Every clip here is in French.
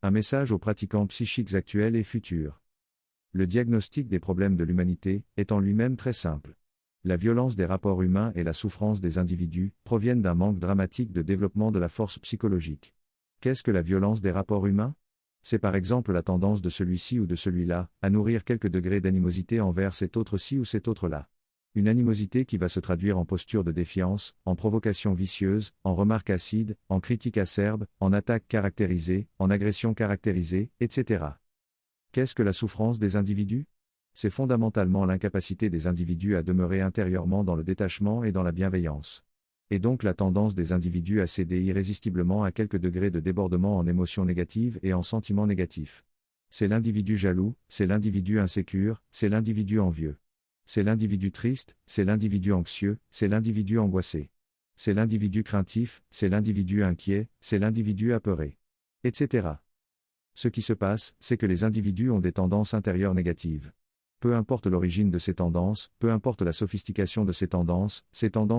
Un message aux pratiquants psychiques actuels et futurs. Le diagnostic des problèmes de l'humanité est en lui-même très simple. La violence des rapports humains et la souffrance des individus proviennent d'un manque dramatique de développement de la force psychologique. Qu'est-ce que la violence des rapports humains ? C'est par exemple la tendance de celui-ci ou de celui-là à nourrir quelques degrés d'animosité envers cet autre-ci ou cet autre-là. Une animosité qui va se traduire en posture de défiance, en provocation vicieuse, en remarques acides, en critiques acerbes, en attaques caractérisées, en agressions caractérisées, etc. Qu'est-ce que la souffrance des individus ? C'est fondamentalement l'incapacité des individus à demeurer intérieurement dans le détachement et dans la bienveillance. Et donc la tendance des individus à céder irrésistiblement à quelques degrés de débordement en émotions négatives et en sentiments négatifs. C'est l'individu jaloux, c'est l'individu insécure, c'est l'individu envieux. C'est l'individu triste, c'est l'individu anxieux, c'est l'individu angoissé. C'est l'individu craintif, c'est l'individu inquiet, c'est l'individu apeuré. Etc. Ce qui se passe, c'est que les individus ont des tendances intérieures négatives. Peu importe l'origine de ces tendances, peu importe la sophistication de ces tendances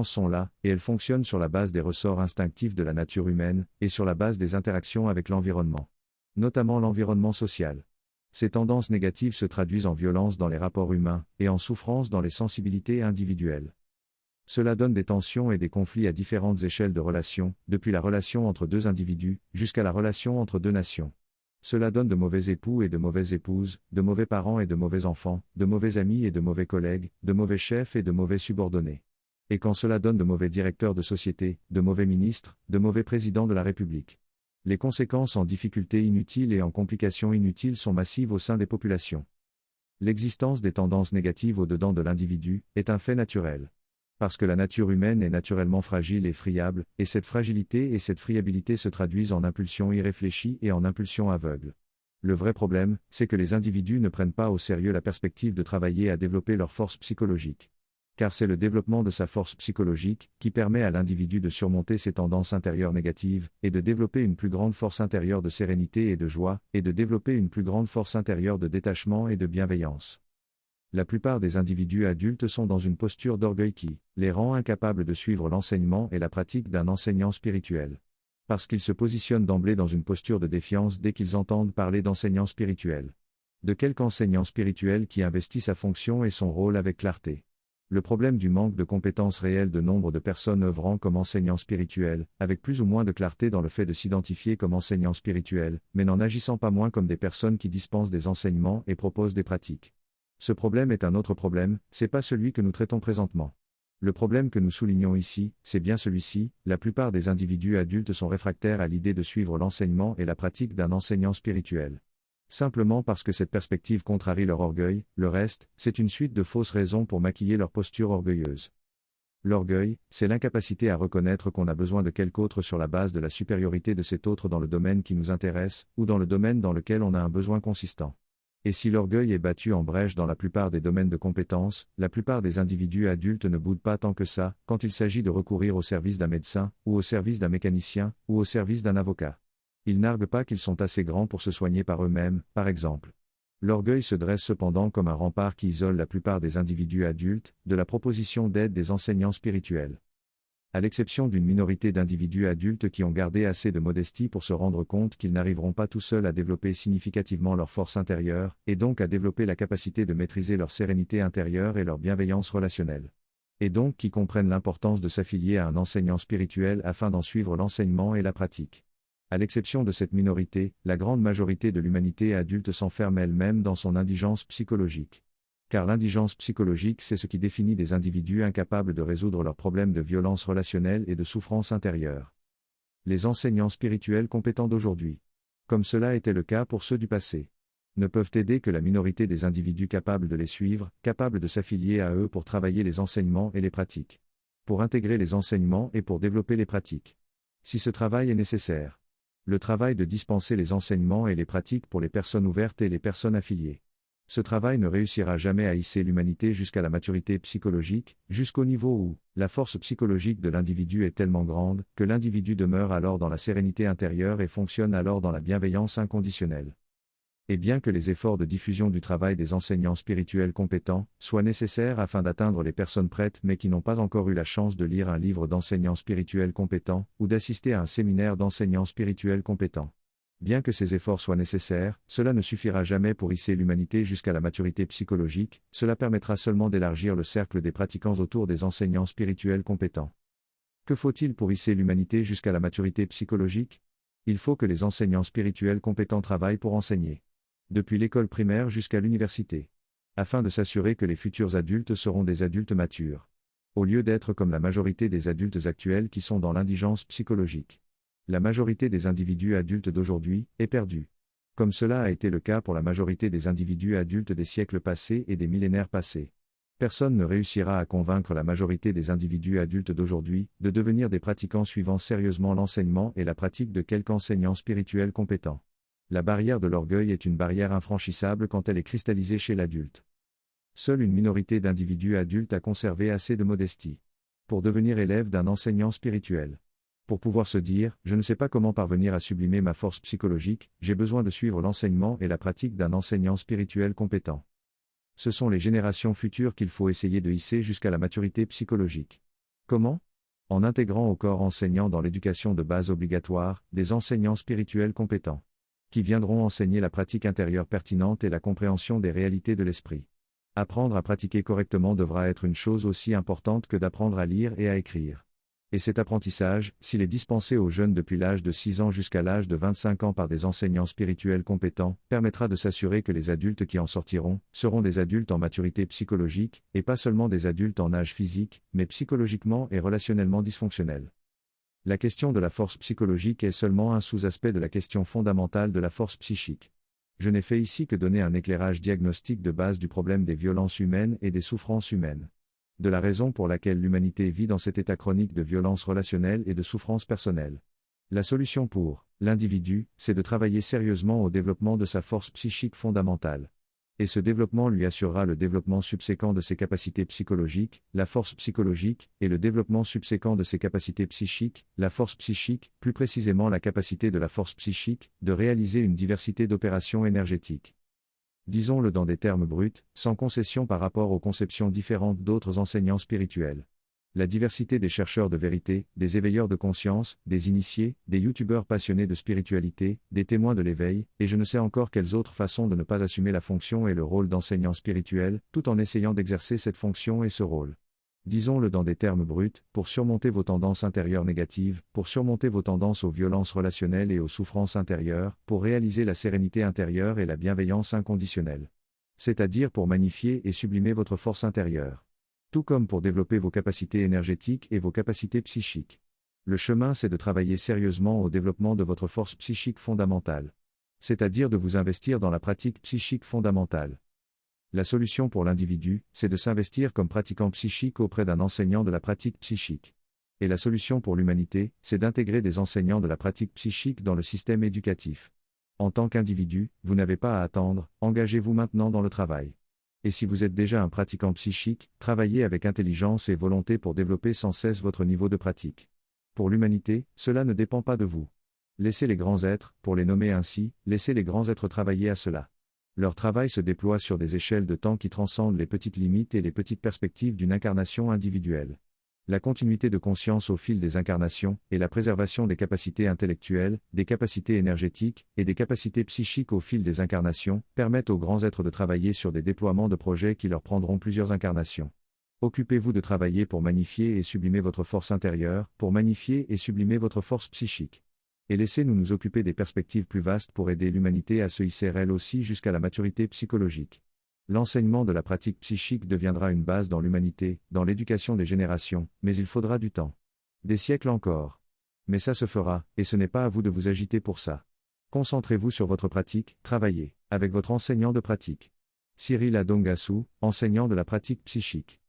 sont là, et elles fonctionnent sur la base des ressorts instinctifs de la nature humaine, et sur la base des interactions avec l'environnement. Notamment l'environnement social. Ces tendances négatives se traduisent en violence dans les rapports humains, et en souffrance dans les sensibilités individuelles. Cela donne des tensions et des conflits à différentes échelles de relations, depuis la relation entre deux individus, jusqu'à la relation entre deux nations. Cela donne de mauvais époux et de mauvaises épouses, de mauvais parents et de mauvais enfants, de mauvais amis et de mauvais collègues, de mauvais chefs et de mauvais subordonnés. Et quand cela donne de mauvais directeurs de société, de mauvais ministres, de mauvais présidents de la République. Les conséquences en difficultés inutiles et en complications inutiles sont massives au sein des populations. L'existence des tendances négatives au-dedans de l'individu est un fait naturel. Parce que la nature humaine est naturellement fragile et friable, et cette fragilité et cette friabilité se traduisent en impulsions irréfléchies et en impulsions aveugles. Le vrai problème, c'est que les individus ne prennent pas au sérieux la perspective de travailler à développer leur force psychologique. Car c'est le développement de sa force psychologique qui permet à l'individu de surmonter ses tendances intérieures négatives, et de développer une plus grande force intérieure de sérénité et de joie, et de développer une plus grande force intérieure de détachement et de bienveillance. La plupart des individus adultes sont dans une posture d'orgueil qui les rend incapables de suivre l'enseignement et la pratique d'un enseignant spirituel. Parce qu'ils se positionnent d'emblée dans une posture de défiance dès qu'ils entendent parler d'enseignant spirituel. De quelque enseignant spirituel qui investit sa fonction et son rôle avec clarté. Le problème du manque de compétences réelles de nombre de personnes œuvrant comme enseignants spirituels, avec plus ou moins de clarté dans le fait de s'identifier comme enseignants spirituels, mais n'en agissant pas moins comme des personnes qui dispensent des enseignements et proposent des pratiques. Ce problème est un autre problème, c'est pas celui que nous traitons présentement. Le problème que nous soulignons ici, c'est bien celui-ci, la plupart des individus adultes sont réfractaires à l'idée de suivre l'enseignement et la pratique d'un enseignant spirituel. Simplement parce que cette perspective contrarie leur orgueil, le reste, c'est une suite de fausses raisons pour maquiller leur posture orgueilleuse. L'orgueil, c'est l'incapacité à reconnaître qu'on a besoin de quelque autre sur la base de la supériorité de cet autre dans le domaine qui nous intéresse, ou dans le domaine dans lequel on a un besoin consistant. Et si l'orgueil est battu en brèche dans la plupart des domaines de compétences, la plupart des individus adultes ne boudent pas tant que ça, quand il s'agit de recourir au service d'un médecin, ou au service d'un mécanicien, ou au service d'un avocat. Ils n'arguent pas qu'ils sont assez grands pour se soigner par eux-mêmes, par exemple. L'orgueil se dresse cependant comme un rempart qui isole la plupart des individus adultes de la proposition d'aide des enseignants spirituels. À l'exception d'une minorité d'individus adultes qui ont gardé assez de modestie pour se rendre compte qu'ils n'arriveront pas tout seuls à développer significativement leur force intérieure, et donc à développer la capacité de maîtriser leur sérénité intérieure et leur bienveillance relationnelle. Et donc qui comprennent l'importance de s'affilier à un enseignant spirituel afin d'en suivre l'enseignement et la pratique. À l'exception de cette minorité, la grande majorité de l'humanité adulte s'enferme elle-même dans son indigence psychologique. Car l'indigence psychologique, c'est ce qui définit des individus incapables de résoudre leurs problèmes de violence relationnelle et de souffrance intérieure. Les enseignants spirituels compétents d'aujourd'hui, comme cela était le cas pour ceux du passé, ne peuvent aider que la minorité des individus capables de les suivre, capables de s'affilier à eux pour travailler les enseignements et les pratiques. Pour intégrer les enseignements et pour développer les pratiques. Si ce travail est nécessaire. Le travail de dispenser les enseignements et les pratiques pour les personnes ouvertes et les personnes affiliées. Ce travail ne réussira jamais à hisser l'humanité jusqu'à la maturité psychologique, jusqu'au niveau où la force psychologique de l'individu est tellement grande que l'individu demeure alors dans la sérénité intérieure et fonctionne alors dans la bienveillance inconditionnelle. Et bien que les efforts de diffusion du travail des enseignants spirituels compétents soient nécessaires afin d'atteindre les personnes prêtes mais qui n'ont pas encore eu la chance de lire un livre d'enseignants spirituels compétents ou d'assister à un séminaire d'enseignants spirituels compétents, Bien que ces efforts soient nécessaires, cela ne suffira jamais pour hisser l'humanité jusqu'à la maturité psychologique, cela permettra seulement d'élargir le cercle des pratiquants autour des enseignants spirituels compétents. Que faut-il pour hisser l'humanité jusqu'à la maturité psychologique? Il faut que les enseignants spirituels compétents travaillent pour enseigner. Depuis l'école primaire jusqu'à l'université. Afin de s'assurer que les futurs adultes seront des adultes matures. Au lieu d'être comme la majorité des adultes actuels qui sont dans l'indigence psychologique. La majorité des individus adultes d'aujourd'hui est perdue. Comme cela a été le cas pour la majorité des individus adultes des siècles passés et des millénaires passés. Personne ne réussira à convaincre la majorité des individus adultes d'aujourd'hui de devenir des pratiquants suivant sérieusement l'enseignement et la pratique de quelque enseignant spirituel compétent. La barrière de l'orgueil est une barrière infranchissable quand elle est cristallisée chez l'adulte. Seule une minorité d'individus adultes a conservé assez de modestie pour devenir élève d'un enseignant spirituel. Pour pouvoir se dire, je ne sais pas comment parvenir à sublimer ma force psychologique, j'ai besoin de suivre l'enseignement et la pratique d'un enseignant spirituel compétent. Ce sont les générations futures qu'il faut essayer de hisser jusqu'à la maturité psychologique. Comment? En intégrant au corps enseignant dans l'éducation de base obligatoire, des enseignants spirituels compétents, qui viendront enseigner la pratique intérieure pertinente et la compréhension des réalités de l'esprit. Apprendre à pratiquer correctement devra être une chose aussi importante que d'apprendre à lire et à écrire. Et cet apprentissage, s'il est dispensé aux jeunes depuis l'âge de 6 ans jusqu'à l'âge de 25 ans par des enseignants spirituels compétents, permettra de s'assurer que les adultes qui en sortiront, seront des adultes en maturité psychologique, et pas seulement des adultes en âge physique, mais psychologiquement et relationnellement dysfonctionnels. La question de la force psychologique est seulement un sous-aspect de la question fondamentale de la force psychique. Je n'ai fait ici que donner un éclairage diagnostique de base du problème des violences humaines et des souffrances humaines. De la raison pour laquelle l'humanité vit dans cet état chronique de violence relationnelle et de souffrance personnelle. La solution pour l'individu, c'est de travailler sérieusement au développement de sa force psychique fondamentale. Et ce développement lui assurera le développement subséquent de ses capacités psychologiques, la force psychologique, et le développement subséquent de ses capacités psychiques, la force psychique, plus précisément la capacité de la force psychique, de réaliser une diversité d'opérations énergétiques. Disons-le dans des termes bruts, sans concession par rapport aux conceptions différentes d'autres enseignants spirituels. La diversité des chercheurs de vérité, des éveilleurs de conscience, des initiés, des youtubeurs passionnés de spiritualité, des témoins de l'éveil, et je ne sais encore quelles autres façons de ne pas assumer la fonction et le rôle d'enseignant spirituel, tout en essayant d'exercer cette fonction et ce rôle. Disons-le dans des termes bruts, pour surmonter vos tendances intérieures négatives, pour surmonter vos tendances aux violences relationnelles et aux souffrances intérieures, pour réaliser la sérénité intérieure et la bienveillance inconditionnelle. C'est-à-dire pour magnifier et sublimer votre force intérieure. Tout comme pour développer vos capacités énergétiques et vos capacités psychiques. Le chemin, c'est de travailler sérieusement au développement de votre force psychique fondamentale. C'est-à-dire de vous investir dans la pratique psychique fondamentale. La solution pour l'individu, c'est de s'investir comme pratiquant psychique auprès d'un enseignant de la pratique psychique. Et la solution pour l'humanité, c'est d'intégrer des enseignants de la pratique psychique dans le système éducatif. En tant qu'individu, vous n'avez pas à attendre, engagez-vous maintenant dans le travail. Et si vous êtes déjà un pratiquant psychique, travaillez avec intelligence et volonté pour développer sans cesse votre niveau de pratique. Pour l'humanité, cela ne dépend pas de vous. Laissez les grands êtres, pour les nommer ainsi, laissez les grands êtres travailler à cela. Leur travail se déploie sur des échelles de temps qui transcendent les petites limites et les petites perspectives d'une incarnation individuelle. La continuité de conscience au fil des incarnations, et la préservation des capacités intellectuelles, des capacités énergétiques, et des capacités psychiques au fil des incarnations, permettent aux grands êtres de travailler sur des déploiements de projets qui leur prendront plusieurs incarnations. Occupez-vous de travailler pour magnifier et sublimer votre force intérieure, pour magnifier et sublimer votre force psychique. Et laissez-nous nous occuper des perspectives plus vastes pour aider l'humanité à se hisser elle aussi jusqu'à la maturité psychologique. L'enseignement de la pratique psychique deviendra une base dans l'humanité, dans l'éducation des générations, mais il faudra du temps. Des siècles encore. Mais ça se fera, et ce n'est pas à vous de vous agiter pour ça. Concentrez-vous sur votre pratique, travaillez, avec votre enseignant de pratique. Cyril Adongasu, enseignant de la pratique psychique.